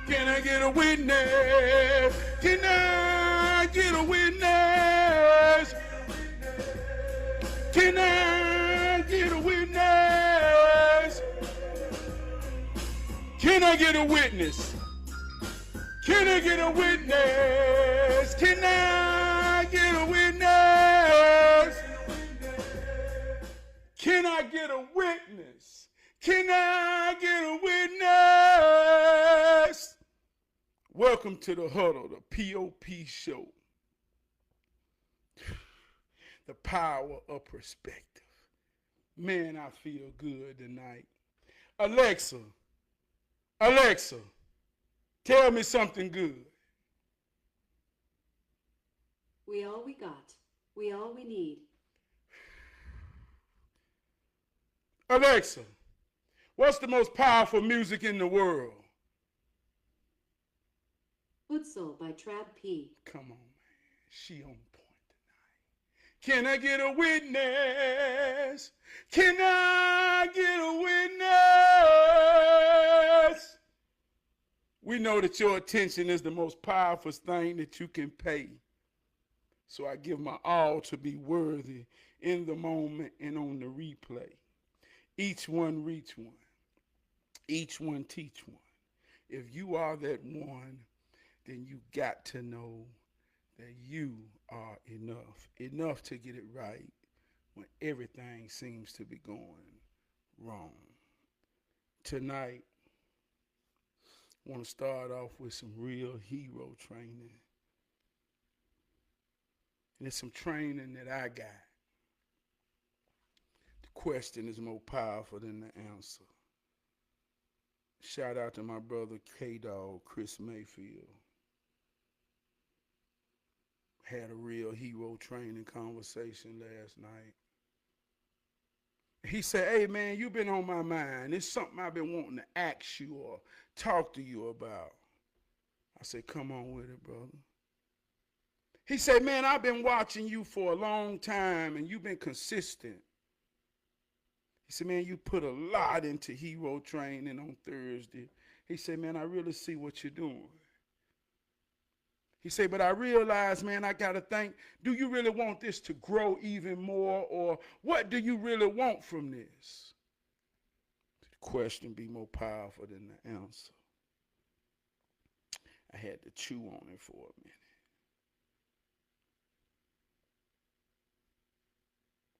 Can I get a witness? Can I get a witness? Can I get a witness? Can I get a witness? Can I get a witness? Can I get a witness? Can I get a witness? Can I get a witness? Welcome to the huddle, the P.O.P show. The power of perspective. Man, I feel good tonight. Alexa, tell me something good. We all we got. We all we need. Alexa, what's the most powerful music in the world? Futsal by Trab P. Come on, man. She on point tonight. Can I get a witness? Can I get a witness? We know that your attention is the most powerful thing that you can pay. So I give my all to be worthy in the moment and on the replay. Each one reach one. Each one teach one. If you are that one, then you got to know that you are enough. Enough to get it right when everything seems to be going wrong. Tonight, I want to start off with some real hero training. And it's some training that I got. The question is more powerful than the answer. Shout out to my brother K-Dog, Chris Mayfield. Had a real hero training conversation last night. He said, hey man, you've been on my mind. It's something I've been wanting to ask you or talk to you about. I said, come on with it, brother. He said, man, I've been watching you for a long time and you've been consistent. He said, man, you put a lot into hero training on Thursday. He said, man, I really see what you're doing. He said, but I realize, man, I got to think, do you really want this to grow even more, or what do you really want from this? The question be more powerful than the answer. I had to chew on it for a minute.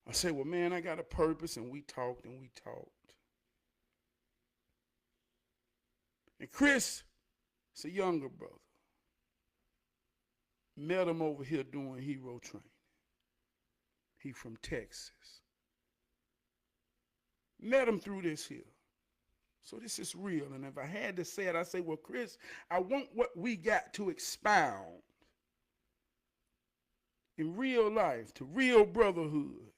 I said, well, man, I got a purpose, and we talked and we talked. And Chris is a younger brother. Met him over here doing hero training. He from Texas. Met him through this here. So this is real. And if I had to say it, I say, well, Chris, I want what we got to expound in real life, to real brotherhood.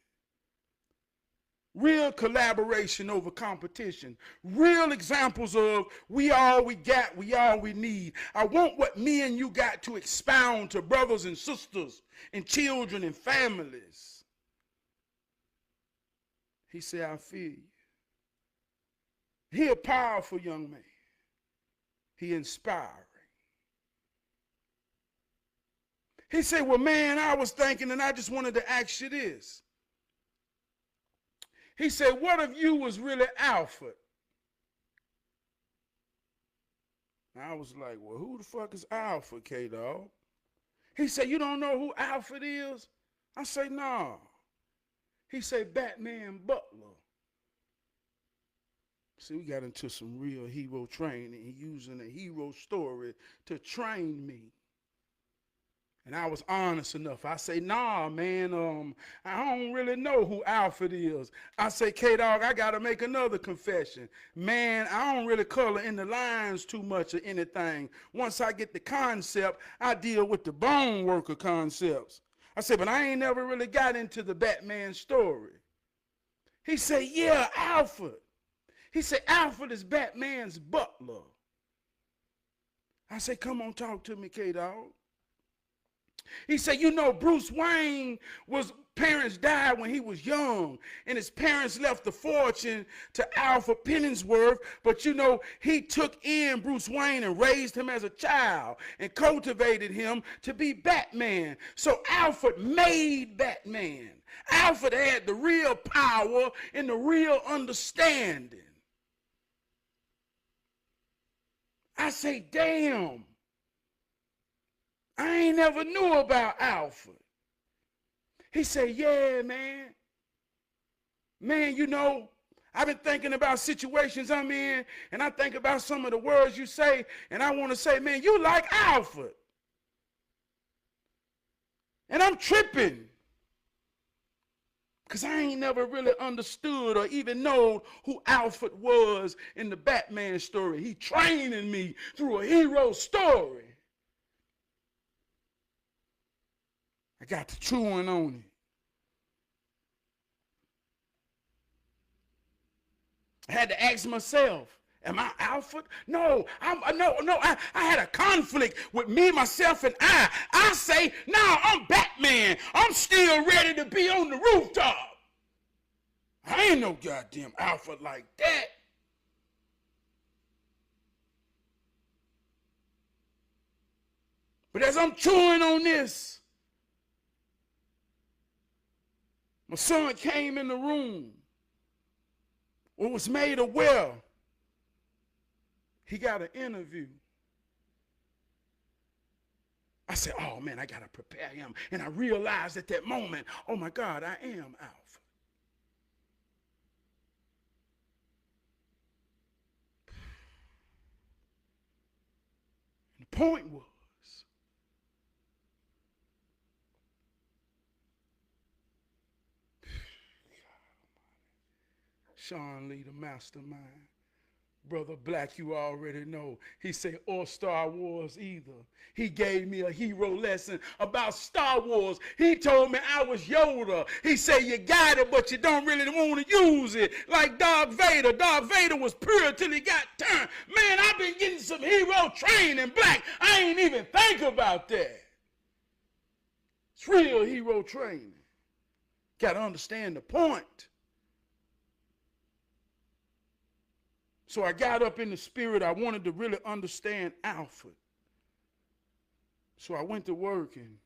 Real collaboration over competition. Real examples of we all we got, we all we need. I want what me and you got to expound to brothers and sisters and children and families. He said, I feel you. He a powerful young man. He inspiring. He said, well, man, I was thinking and I just wanted to ask you this. He said, what if you was really Alfred? I was like, well, who the fuck is Alfred, K-Dog? He said, you don't know who Alfred is? I say, nah. He said, Batman Butler. See, we got into some real hero training, using a hero story to train me. And I was honest enough. I say, nah, man, I don't really know who Alfred is. I say, K-Dog, I got to make another confession. Man, I don't really color in the lines too much or anything. Once I get the concept, I deal with the bone worker concepts. I said, but I ain't never really got into the Batman story. He said, yeah, Alfred. He said, Alfred is Batman's butler. I said, come on, talk to me, K-Dog. He said, you know, Bruce Wayne parents died when he was young, and his parents left a fortune to Alfred Pennyworth. But you know, he took in Bruce Wayne and raised him as a child and cultivated him to be Batman. So Alfred made Batman. Alfred had the real power and the real understanding. I say, damn, I ain't never knew about Alfred. He said, yeah, man. Man, you know, I've been thinking about situations I'm in, and I think about some of the words you say, and I want to say, man, you like Alfred. And I'm tripping, because I ain't never really understood or even known who Alfred was in the Batman story. He training me through a hero story. I got to chewing on it. I had to ask myself, am I Alfred? No, I had a conflict with me, myself, and I. I say, no, I'm Batman. I'm still ready to be on the rooftop. I ain't no goddamn Alfred like that. But as I'm chewing on this, my son came in the room. Was made aware he got an interview. I said, oh man, I got to prepare him. And I realized at that moment, oh my God, I am Alpha. The point was, Sean Lee, the mastermind. Brother Black, you already know. He said, or Star Wars either. He gave me a hero lesson about Star Wars. He told me I was Yoda. He said, you got it, but you don't really want to use it. Like Darth Vader. Darth Vader was pure till he got turned. Man, I've been getting some hero training, Black. I ain't even think about that. It's real hero training. Got to understand the point. So I got up in the spirit. I wanted to really understand Alfred. So I went to work and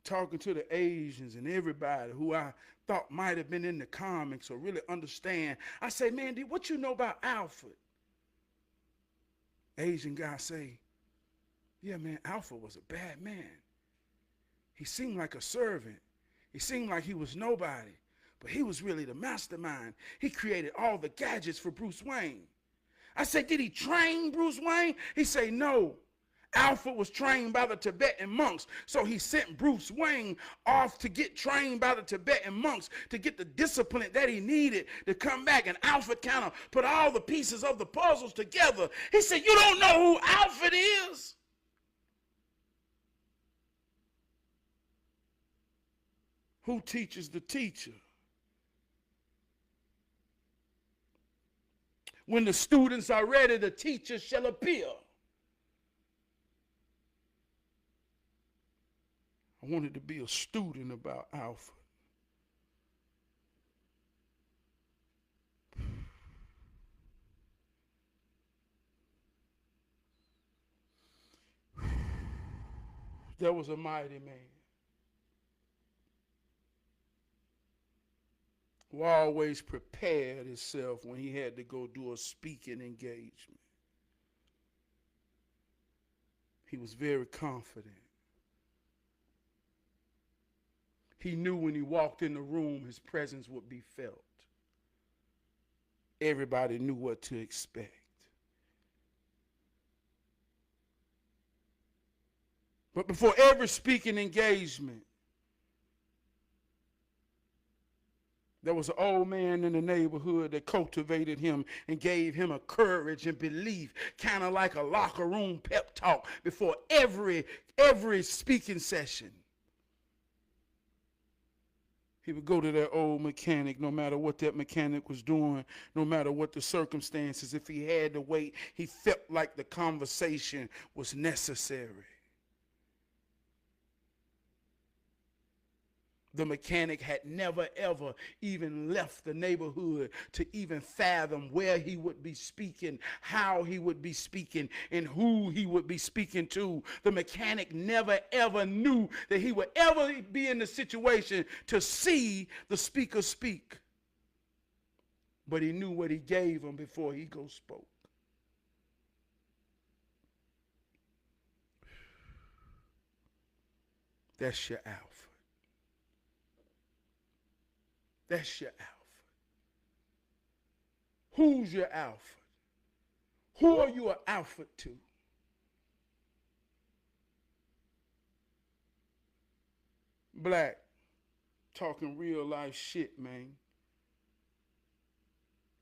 talking to the Asians and everybody who I thought might have been in the comics or really understand. I say, man, what you know about Alfred? Asian guy say, yeah, man, Alfred was a bad man. He seemed like a servant. He seemed like he was nobody. But he was really the mastermind. He created all the gadgets for Bruce Wayne. I said, did he train Bruce Wayne? He said, no. Alfred was trained by the Tibetan monks. So he sent Bruce Wayne off to get trained by the Tibetan monks to get the discipline that he needed to come back. And Alfred kind of put all the pieces of the puzzles together. He said, you don't know who Alfred is? Who teaches the teacher? When the students are ready, the teacher shall appear. I wanted to be a student about Alfred. There was a mighty man who always prepared himself when he had to go do a speaking engagement. He was very confident. He knew when he walked in the room, his presence would be felt. Everybody knew what to expect. But before every speaking engagement, there was an old man in the neighborhood that cultivated him and gave him a courage and belief, kind of like a locker room pep talk before every speaking session. He would go to that old mechanic, no matter what that mechanic was doing, no matter what the circumstances. If he had to wait, he felt like the conversation was necessary. The mechanic had never, ever even left the neighborhood to even fathom where he would be speaking, how he would be speaking, and who he would be speaking to. The mechanic never, ever knew that he would ever be in the situation to see the speaker speak. But he knew what he gave him before he spoke. That's your Alpha. That's your Alpha. Who's your Alpha? Who are you an alpha to? Black, talking real life shit, man.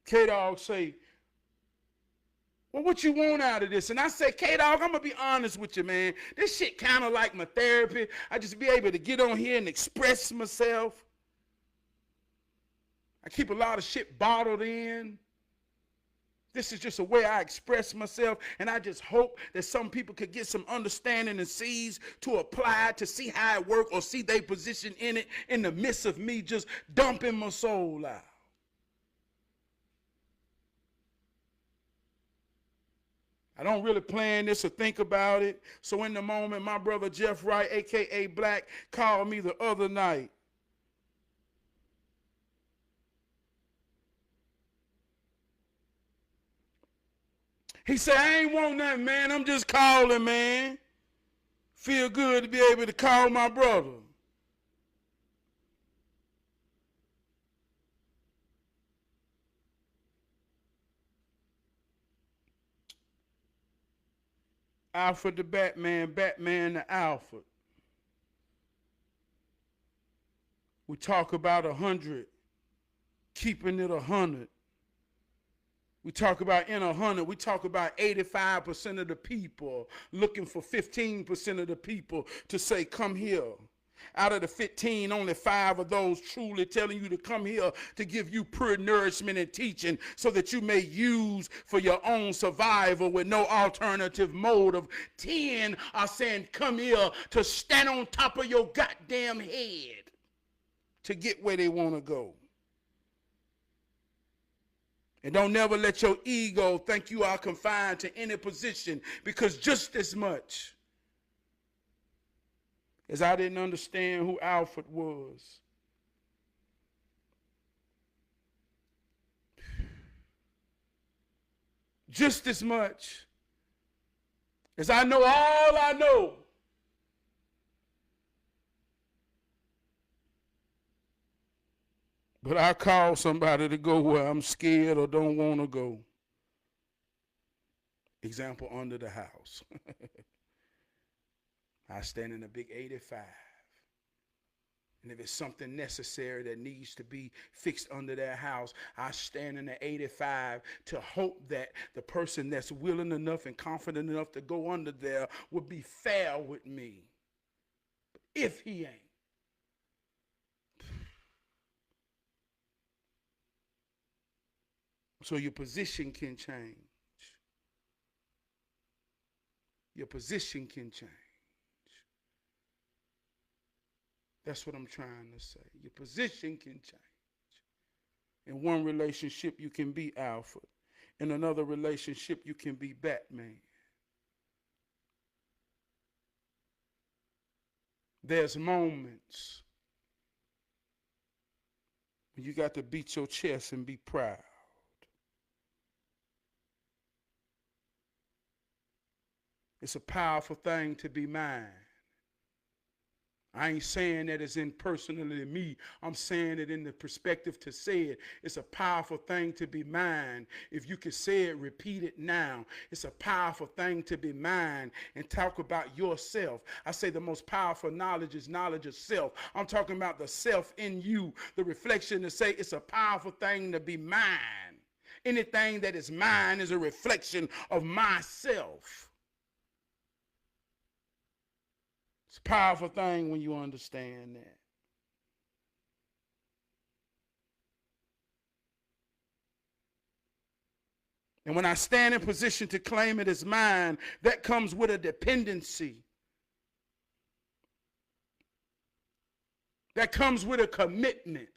K-Dog say, well, what you want out of this? And I say, K-Dog, I'm going to be honest with you, man. This shit kind of like my therapy. I just be able to get on here and express myself. I keep a lot of shit bottled in. This is just a way I express myself, and I just hope that some people could get some understanding and seeds to apply to see how it works or see their position in it in the midst of me just dumping my soul out. I don't really plan this or think about it. So in the moment, my brother Jeff Wright, a.k.a. Black, called me the other night. He said, I ain't want nothing, man. I'm just calling, man. Feel good to be able to call my brother. Alfred the Batman, Batman the Alfred. We talk about 100, keeping it 100. We talk about in 100, we talk about 85% of the people looking for 15% of the people to say, come here. Out of the 15, only 5 of those truly telling you to come here to give you pure nourishment and teaching so that you may use for your own survival with no alternative motive. 10 are saying, come here to stand on top of your goddamn head to get where they want to go. And don't never let your ego think you are confined to any position, because just as much as I didn't understand who Alfred was, just as much as I know all I know, but I call somebody to go where I'm scared or don't want to go. Example, under the house. I stand in a big 85. And if it's something necessary that needs to be fixed under their house, I stand in the 85 to hope that the person that's willing enough and confident enough to go under there will be fair with me. But if he ain't, so your position can change. Your position can change. That's what I'm trying to say. Your position can change. In one relationship, you can be Alfred. In another relationship, you can be Batman. There's moments when you got to beat your chest and be proud. It's a powerful thing to be mine. I ain't saying that it's in personally me. I'm saying it in the perspective to say it. It's a powerful thing to be mine. If you can say it, repeat it now. It's a powerful thing to be mine and talk about yourself. I say the most powerful knowledge is knowledge of self. I'm talking about the self in you, the reflection to say it's a powerful thing to be mine. Anything that is mine is a reflection of myself. It's a powerful thing when you understand that. And when I stand in position to claim it as mine, that comes with a dependency. That comes with a commitment.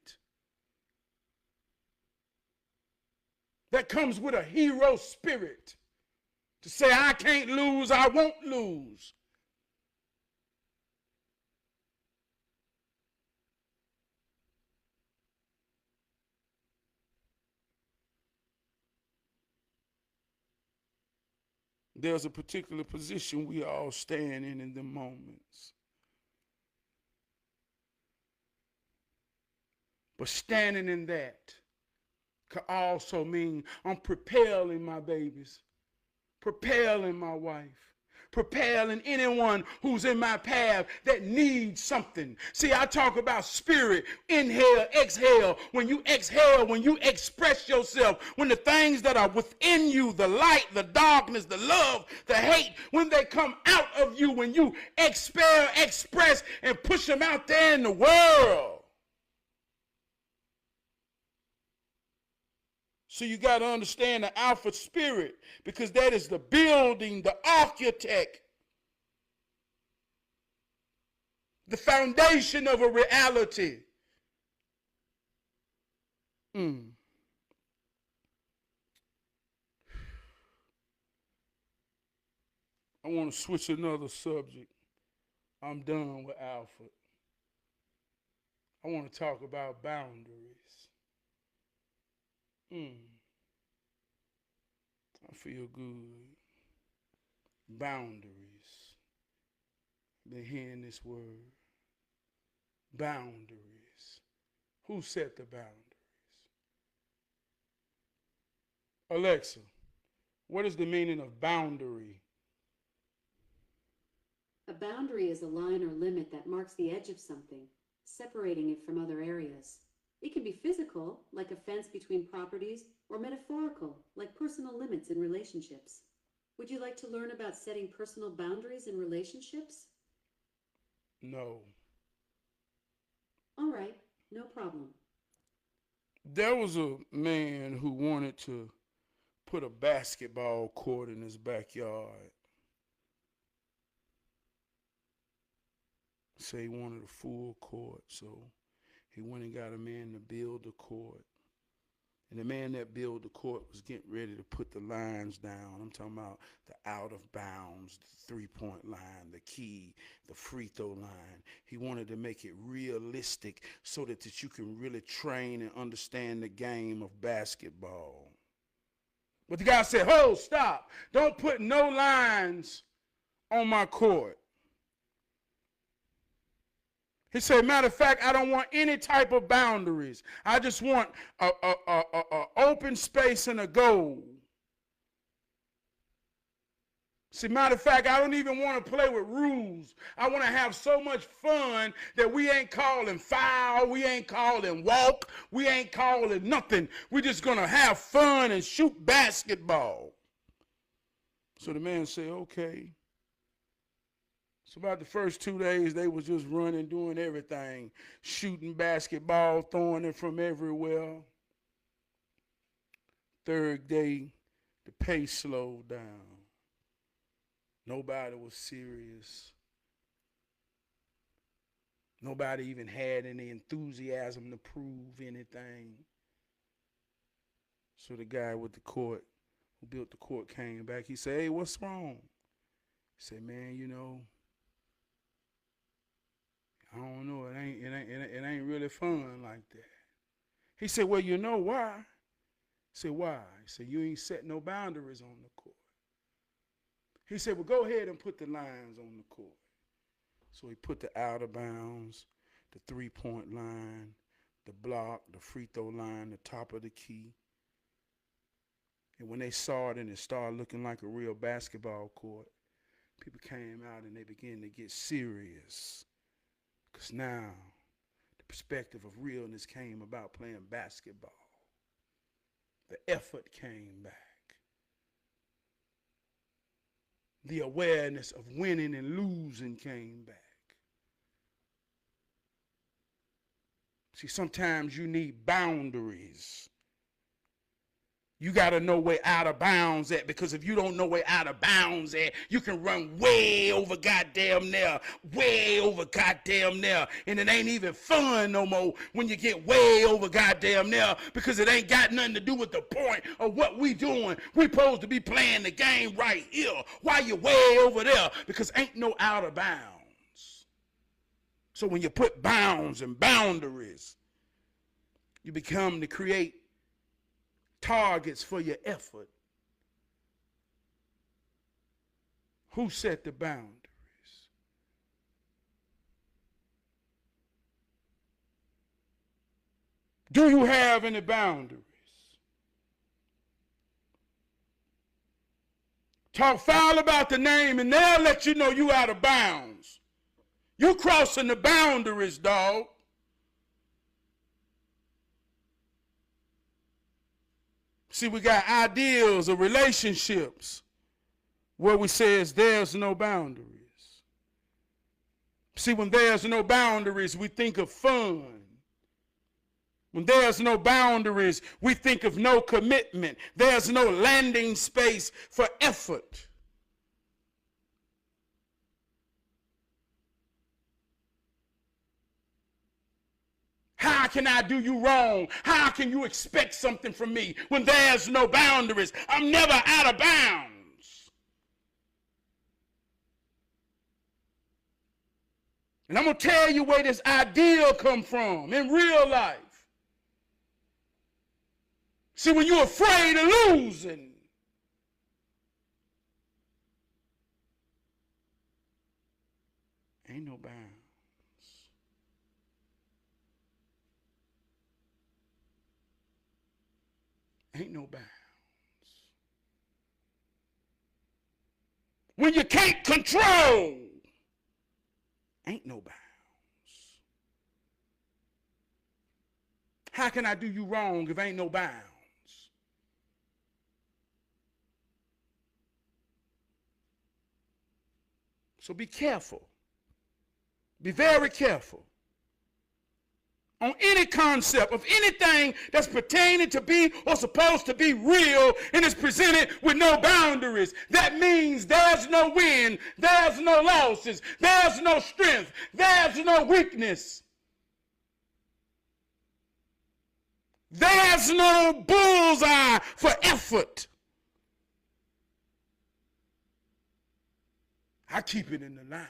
That comes with a hero spirit. To say, I can't lose, I won't lose. There's a particular position we all stand in the moments. But standing in that could also mean I'm propelling my babies, propelling my wife, propelling anyone who's in my path that needs something. See, I talk about spirit, inhale, exhale. When you exhale, when you express yourself, when the things that are within you, the light, the darkness, the love, the hate, when they come out of you, when you expel, express, and push them out there in the world. So you got to understand the Alpha spirit, because that is the building, the architect, the foundation of a reality. I want to switch another subject. I'm done with Alpha. I want to talk about boundaries. I feel good. Boundaries. Been hearing this word. Boundaries. Who set the boundaries? Alexa, what is the meaning of boundary? A boundary is a line or limit that marks the edge of something, separating it from other areas. It can be physical, like a fence between properties, or metaphorical, like personal limits in relationships. Would you like to learn about setting personal boundaries in relationships? No. All right, no problem. There was a man who wanted to put a basketball court in his backyard. Say he wanted a full court, so he went and got a man to build the court. And the man that built the court was getting ready to put the lines down. I'm talking about the out of bounds, the 3-point line, the key, the free throw line. He wanted to make it realistic so that you can really train and understand the game of basketball. But the guy said, "Ho, stop. Don't put no lines on my court." He said, "Matter of fact, I don't want any type of boundaries. I just want a open space and a goal." See, matter of fact, I don't even want to play with rules. I want to have so much fun that we ain't calling foul, we ain't calling walk, we ain't calling nothing. We're just going to have fun and shoot basketball. So the man said, okay. So about the first 2 days, they was just running, doing everything, shooting basketball, throwing it from everywhere. Third day, the pace slowed down. Nobody was serious. Nobody even had any enthusiasm to prove anything. So the guy with the court, who built the court, came back. He said, "Hey, what's wrong?" He said, "Man, I don't know. It ain't really fun like that." He said, "Well, you know why?" He said, "Why?" He said, "You ain't set no boundaries on the court." He said, "Well, go ahead and put the lines on the court." So he put the out of bounds, the 3-point line, the block, the free throw line, the top of the key. And when they saw it and it started looking like a real basketball court, people came out and they began to get serious. Because now the perspective of realness came about playing basketball. The effort came back. The awareness of winning and losing came back. See, sometimes you need boundaries. You got to know where out of bounds at, because if you don't know where out of bounds at, you can run way over goddamn there, way over goddamn there, and it ain't even fun no more when you get way over goddamn there, because it ain't got nothing to do with the point of what we doing. We supposed to be playing the game right here while you're way over there, because ain't no out of bounds. So when you put bounds and boundaries, you become to create targets for your effort. Who set the boundaries? Do you have any boundaries? Talk foul about the name and they'll let you know you out of bounds. You crossing the boundaries, dog. See, we got ideals of relationships where we says there's no boundaries. See, when there's no boundaries, we think of fun. When there's no boundaries, we think of no commitment. There's no landing space for effort. How can I do you wrong? How can you expect something from me when there's no boundaries? I'm never out of bounds. And I'm going to tell you where this ideal come from in real life. See, when you're afraid of losing, ain't no bounds. Ain't no bounds. When you can't control, ain't no bounds. How can I do you wrong if ain't no bounds? So be careful. Be very careful. On any concept of anything that's pertaining to be or supposed to be real and is presented with no boundaries. That means there's no win, there's no losses, there's no strength, there's no weakness. There's no bullseye for effort. I keep it in the line.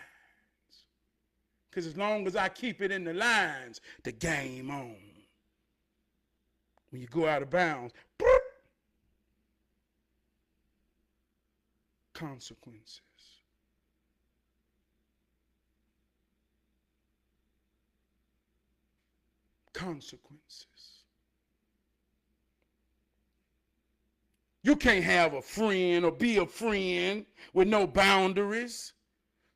Because as long as I keep it in the lines, the game on. When you go out of bounds, boop, consequences. Consequences. You can't have a friend or be a friend with no boundaries.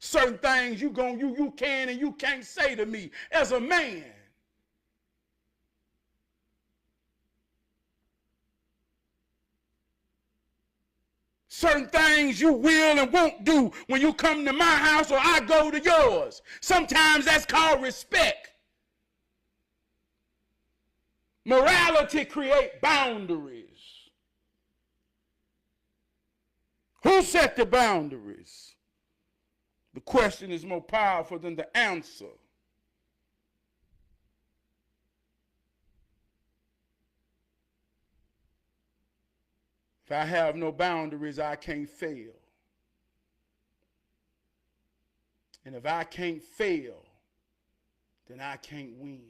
Certain things you can and you can't say to me as a man. Certain things you will and won't do when you come to my house or I go to yours. Sometimes that's called respect. Morality creates boundaries. Who set the boundaries? The question is more powerful than the answer. If I have no boundaries, I can't fail. And if I can't fail, then I can't win.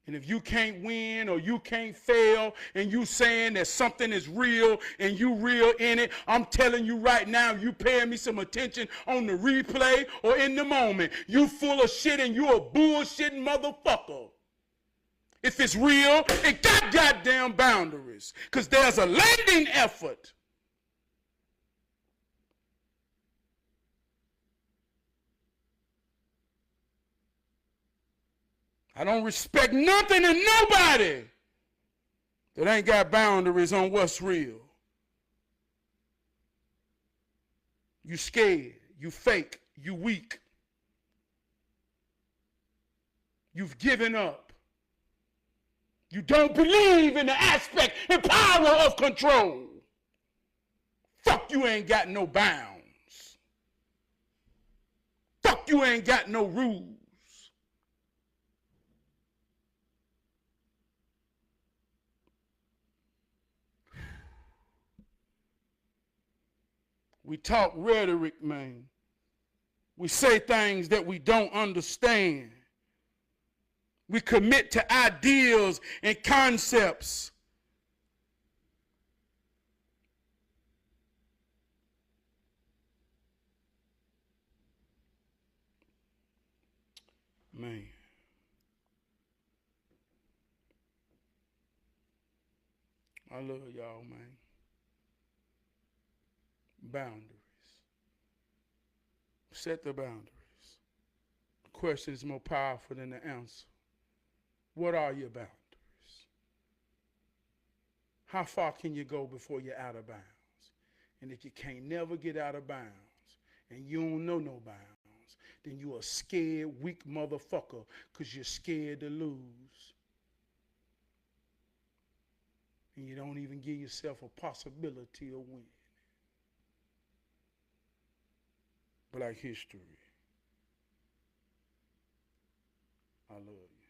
And if you can't win or you can't fail and you saying that something is real and you real in it, I'm telling you right now, you paying me some attention on the replay or in the moment, you full of shit and you a bullshitting motherfucker. If it's real, it got goddamn boundaries. Because there's a landing effort. I don't respect nothing and nobody that ain't got boundaries on what's real. You scared, you fake, you weak. You've given up. You don't believe in the aspect and power of control. Fuck, you ain't got no bounds. Fuck, you ain't got no rules. We talk rhetoric, man. We say things that we don't understand. We commit to ideals and concepts. Man. I love y'all, man. Boundaries. Set the boundaries. The question is more powerful than the answer. What are your boundaries? How far can you go before you're out of bounds? And if you can't never get out of bounds and you don't know no bounds, then you a scared, weak motherfucker because you're scared to lose. And you don't even give yourself a possibility of winning. Black history. I love you.